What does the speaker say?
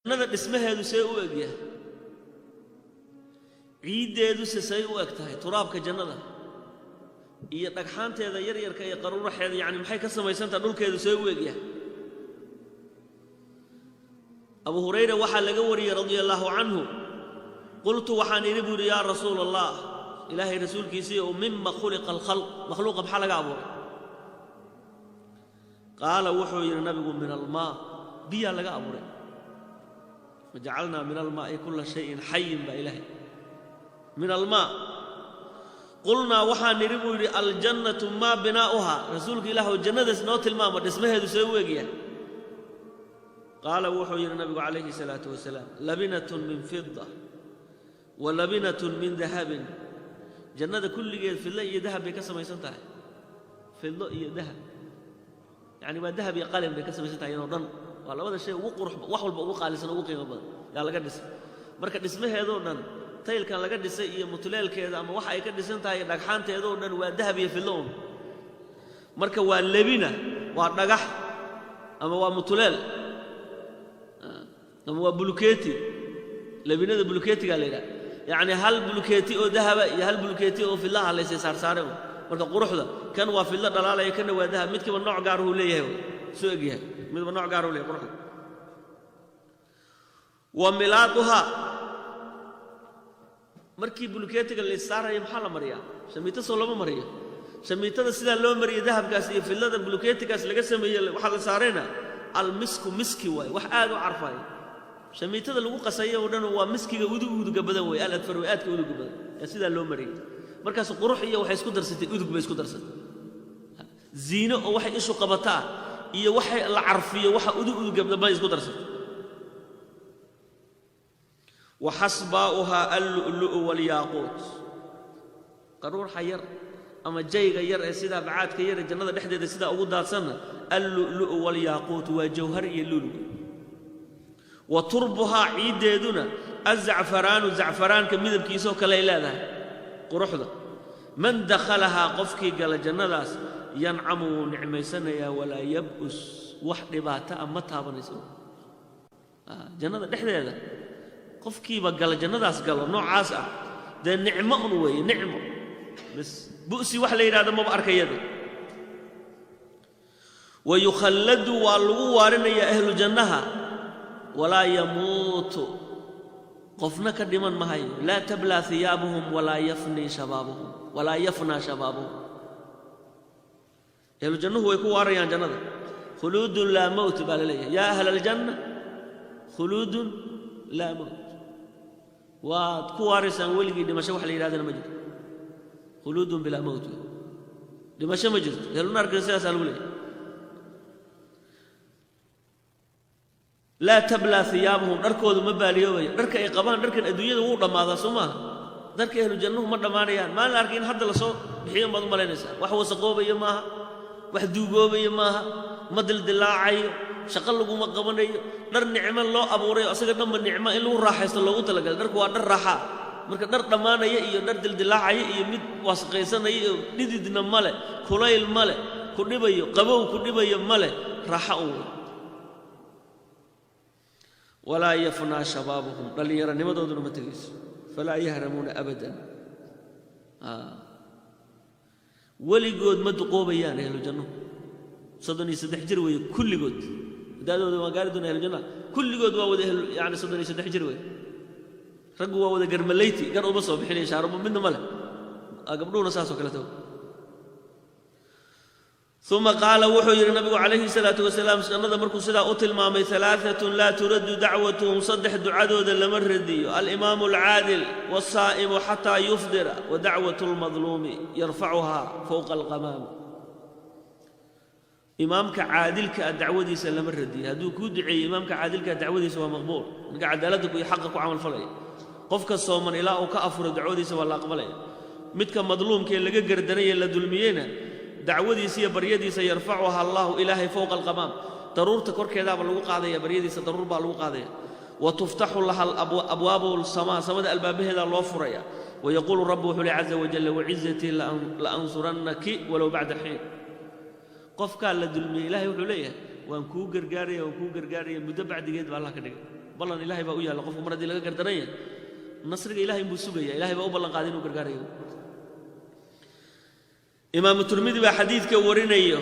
jannada dhismaheedu see u eg yahay ciideedu say u eg tahay turaabka jannada iyo dhagxaanteeda yar yarka iyo qaruuraxeeda yani maxay ka samaysantaa dhulkeedu see u eg yahay abu hurayra waxa laga wariyay radiyallahu anhu qultu waxaan iri buu ya rasuul allah ilaahay rasuulkiisa oo mimma khuliqa al-khalq makhluuqa maxaa laga abuuray qaala wuxuu yiri nabigu min al-maa biya laga abuuray وجعلنا من الماء كل شيء حي بإله من الماء قلنا وحان نريبو الجنة ما بناؤها رسولك إله الجنة سنوت الماء اسمها دسويقيا قال وحي النبي عليه الصلاة والسلام لبنة من فضة ولبنة من ذهب جنة كل في الله ذهب بكسم يسنتها في الله ذهب يعني ما ذهب يقال بكسم يسنتها ينظن wala wada shay ugu qurux wax walba ugu qaalisan ugu qiimo badan yaa laga dhisay marka dhismaheedo dhan taylkan laga dhisay iyo mutuleelkeeda ama waxa ay ka dhisan tahay dhagxaanteedo dhan waa dahab iyo filoon marka waa labina waa dhagax ama waa mutuleel ama waa bulkeeti labinada bulkeetiga leeyahay yaani hal bulkeeti oo dahaba iyo hal bulkeeti oo filaha la isay saarsaaray marka quruxda kan waa filla dhalaalay kan waa dahab midkiiba nooc gaar ah uu leeyahay soo eegyahay mid ba nooc gaar u leeyahay quruxda wa miladuha markii bulkeetiga la saaray maxaa la mariyaa shamiito soo lama mariyo shamiitada sida loo mariyo dahabkaas iyo fillada bulkeetigaas laga sameeyay waxa la saarayna al misku miski way wax aad u carfay shamiitada lagu qasayo oo dhan waa miskiga uduga badan way al adfarwaadka uduga badan sida loo mariyo markaas qurux iyo waxay isku darsatay udug bay isku darsatay ziino oo waxay isku qabataa iyo waxay la carfiyo waxa udug bay isku darsatay وحسباؤها اللؤلؤ والياقوت قرور حير اما جيغا ير سيده بعادك ير جنده دخديده سيده ugu daadsan اللؤلؤ والياقوت وجوهر يلؤلؤ وتربها عيديدنا الزعفران زعفران كميدبكيسو كلا إلهها قروحدا من دخلها قفكي قال جنة ينعم نعمي سنيا ولا يبؤس وحد باتا أمتها بنسو جنة دحدة هذا قفكي بقال جنة قال نوع عاسع ده نعمة وي نعمة بس بؤسي وحلي هذا ما بأرك يده ويخلد والوارن يا أهل الجنة ولا يموت قفنا كدمان مهاي لا تبلى ثيابهم ولا يفني شبابهم ولا يفنى شبابهم أهل الجنة هو يكون واريان جنة خلود لا موت بالله يا أهل الجنة خلود لا موت وكوارثا ولقي دمشق وحلي هذا المجد خلود بلا موت دمشق مجد أهل النار كنسا سألوا لي لا تبلى ثيابهم دركود مباليو درك اي قبان درك ادويده و dhamaada suma darka ahlu jannahu ma dhamaanayaan ma la arkin hadda la soo bixiyo mad malaynaasa wax wasaqoobayo maaha wax duugoobayo maaha madal dilaacayo shaqo lagu ma qabanayo dar nicmo loo abuuray asaga dhanba nicmo in lagu raaxaysto loogu talagalay darku waa dar raaxa marka dar dhamaanaya iyo dar dildilaacaya iyo mid wasaqaysanaya dhididna male kulayl male ku dhibayo qabow ku dhibayo male raaxa oo ولا يفنى شبابهم بل يرى نمدودنا متجس فلا يهرمون أبدا ولي جود ما تقوبيان أهل الجنة صدني سدحجر وي كل جود دادو ما قال دون أهل الجنة كل جود وده يعني صدني سدحجر وي رجوا وده جرمليتي قالوا بصوا بحين شعرهم منه ملا قبلونا ساسو كلته ثم قال وحي النبي عليه الصلاة والسلام سنة مركو سدا أتل مامي ثلاثة لا ترد دعوتهم صدح دعوة لمردي الإمام العادل والصائم حتى يفطر ودعوة المظلوم يرفعها فوق الغمام إمامك عادل كدعوة دي سلم الردي هدو كودعي إمامك عادل كدعوة دي سوى مقبول نقع عدالتك ويحقق وعمل فلي قفك الصومن إلا وكأفر دعوة دي سوى الله قبلي متك مظلوم كي لقى قردنية لدلمينا دعودي سي بريدي سيرفعها الله إلهي فوق الغمام ضرور تكر كذا بلوق قاضية بريدي سضرور بلوق قاضية وتفتح لها أبواب السماء سمد الباب هذا الله فريا ويقول ربه عز وجل وعزتي لأنصرنك ولو بعد حين قف كان لدلمي إلهي وحليه وأنكو قرقارية مدى بعد قيد بالله كده ballan ilaahay baa u yaalla qofku mar haddii laga gardaranaya nasriga ilaahay buu sugaya ilaahay baa u ballan qaaday inuu gargaarayo imaamu tirmidi baa xadiidka warinayo